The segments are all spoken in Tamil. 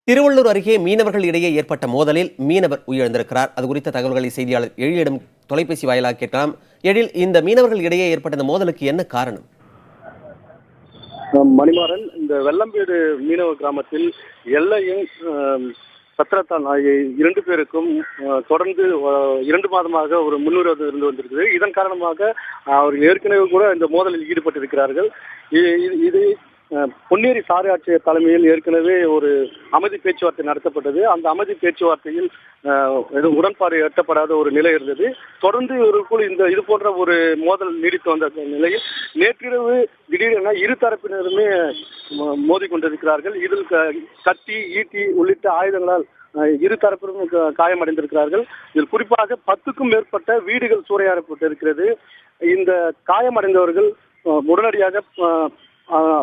திருவள்ளூர் அருகே மீனவர்கள் இடையே ஏற்பட்ட மோதலில் மீனவர் உயிரிழந்திருக்கிறார். அது குறித்த தகவல்களை செய்தியாளர் எழிலிடம் தொலைபேசி வாயிலாக கேட்கலாம். எழில், இந்த மீனவர்கள் இடையே ஏற்பட்ட இந்த மோதலுக்கு என்ன காரணம்? மணிமாறன், இந்த வெள்ளம்பேடு மீனவ கிராமத்தில் எல்லையும் சத்திரத்தான் ஆகிய இரண்டு பேருக்கும் தொடர்ந்து 2 மாதமாக ஒரு முன்னுரிமை இருந்து வந்திருக்குது. இதன் காரணமாக அவர்கள் ஏற்கனவே கூட இந்த மோதலில் ஈடுபட்டிருக்கிறார்கள். இது பொன்னேரி சார் ஆட்சியர் தலைமையில் ஏற்கனவே ஒரு அமைதி பேச்சுவார்த்தை நடத்தப்பட்டது. அந்த அமைதி பேச்சுவார்த்தையில் எதுவும் உடன்பாடு எட்டப்படாத ஒரு நிலை இருந்தது. தொடர்ந்து இவருக்குள் இது போன்ற ஒரு மோதல் நீடித்து வந்த நிலையில் நேற்றிரவு திடீரென இரு தரப்பினருமே மோதி கொண்டிருக்கிறார்கள். இதில் கத்தி, ஈட்டி உள்ளிட்ட ஆயுதங்களால் இரு தரப்பிலும் காயமடைந்திருக்கிறார்கள். இதில் குறிப்பாக 10க்கும் மேற்பட்ட வீடுகள் சூறையாடப்பட்டிருக்கிறது. இந்த காயமடைந்தவர்கள் உடனடியாக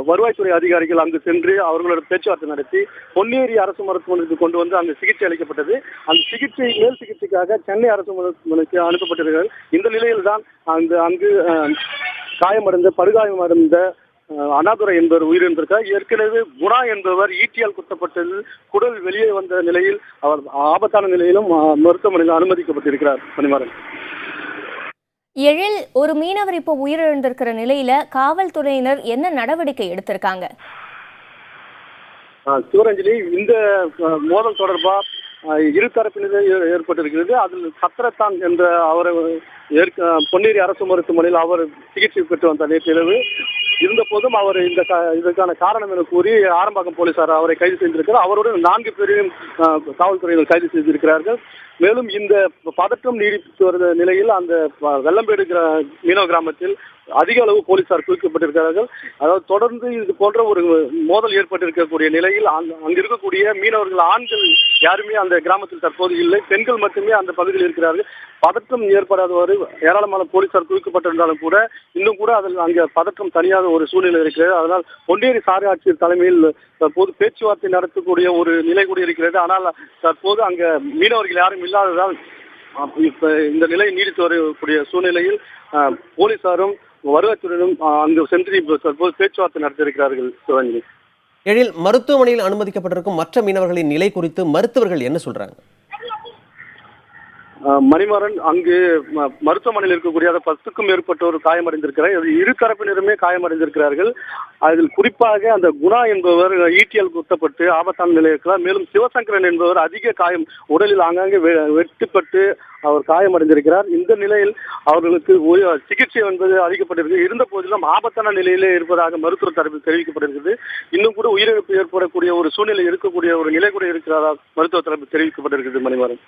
வருவாய்த்துறை அதிகாரிகள் அங்கு சென்று அவர்களோட பேச்சுவார்த்தை நடத்தி பொன்னேரி அரசு மருத்துவமனைக்கு கொண்டு வந்து அங்கு சிகிச்சை அளிக்கப்பட்டது. அந்த மேல் சிகிச்சைக்காக சென்னை அரசு மருத்துவமனைக்கு அனுப்பப்பட்டிருக்கிறார்கள். இந்த நிலையில் தான் அங்கு படுகாயமடைந்த அண்ணாதுரை என்பவர் உயிரிழந்திருக்கார். ஏற்கனவே குணா என்பவர் ஈட்டியால் குத்தப்பட்டது குடல் வெளியே வந்த நிலையில் அவர் ஆபத்தான நிலையிலும் மருத்துவமனையில் அனுமதிக்கப்பட்டிருக்கிறார். பணிமாறன், எழில், ஒரு மீனவர் இப்போ உயிரிழந்திருக்கிற நிலையில காவல்துறையினர் என்ன நடவடிக்கை எடுத்திருக்காங்க? சிவரஞ்சலி, இந்த மோதல் தொடர்பா இரு தரப்பினரே ஏற்பட்டிருக்கிறது. அதில் சத்திரத்தான் என்ற அவரை பொன்னேரி அரசு மருத்துவமனையில் அவர் சிகிச்சை பெற்று வந்த நேற்றிரவு இருந்த போதும் அவர் இதற்கான காரணம் என கூறி ஆரம்பாக்கம் போலீசார் அவரை கைது செய்திருக்கிறார். அவருடன் 4 பேரையும் காவல்துறையினர் கைது செய்திருக்கிறார்கள். மேலும் இந்த பதற்றம் நீடித்து வருகிற நிலையில் அந்த வெள்ளம்பேடு மீனவ கிராமத்தில் அதிக அளவு போலீசார் குவிக்கப்பட்டிருக்கிறார்கள். அதாவது தொடர்ந்து இது போன்ற ஒரு மோதல் ஏற்பட்டிருக்கக்கூடிய நிலையில் அங்கு இருக்கக்கூடிய மீனவர்கள் ஆண்கள் யாருமே அந்த கிராமத்தில் தற்போது இல்லை. பெண்கள் மட்டுமே அந்த பகுதியில் இருக்கிறார்கள். பதற்றம் ஏற்படாதவாறு ஏராளமான போலீசார் குவிக்கப்பட்டிருந்தாலும் கூட இன்னும் கூட அதில் அங்கே பதற்றம் தனியாத ஒரு சூழ்நிலை இருக்கிறது. அதனால் பொன்னேரி சார் ஆட்சியர் தலைமையில் தற்போது பேச்சுவார்த்தை நடத்தக்கூடிய ஒரு நிலை கூட இருக்கிறது. ஆனால் தற்போது அங்கே மீனவர்கள் யாரும் இல்லாததால் இப்ப இந்த நிலை நீடித்து வரக்கூடிய சூழ்நிலையில் போலீசாரும் வருவாய்த்துறையினரும் அங்கு சென்று தற்போது பேச்சுவார்த்தை நடத்தியிருக்கிறார்கள். சிவரஞ்சனி, எழில், மருத்துவமனையில் அனுமதிக்கப்பட்டிருக்கும் மற்ற மீனவர்களின் நிலை குறித்து மருத்துவர்கள் என்ன சொல்றாங்க? மணிமாறன், அங்கு மருத்துவமனையில் இருக்கக்கூடிய 10க்கும் மேற்பட்டோர் காயமடைந்திருக்கிறார். இரு தரப்பினருமே காயமடைந்திருக்கிறார்கள். அதில் குறிப்பாக அந்த குணா என்பவர் ஈட்டியால் குத்தப்பட்டு ஆபத்தான நிலை இருக்கிறார். மேலும் சிவசங்கரன் என்பவர் அதிக காயம், உடலில் ஆங்காங்கே வெட்டுப்பட்டு அவர் காயமடைந்திருக்கிறார். இந்த நிலையில் அவர்களுக்கு சிகிச்சை என்பது அளிக்கப்பட்டிருக்கு. இருந்த போதிலும் ஆபத்தான நிலையிலே இருப்பதாக மருத்துவ தரப்பில் தெரிவிக்கப்பட்டிருக்கிறது. இன்னும் கூட உயிரிழப்பு ஏற்படக்கூடிய ஒரு சூழ்நிலை இருக்கக்கூடிய ஒரு நிலை கூட இருக்கிறதா மருத்துவ தரப்பில் தெரிவிக்கப்பட்டிருக்கிறது. மணிமாறன்.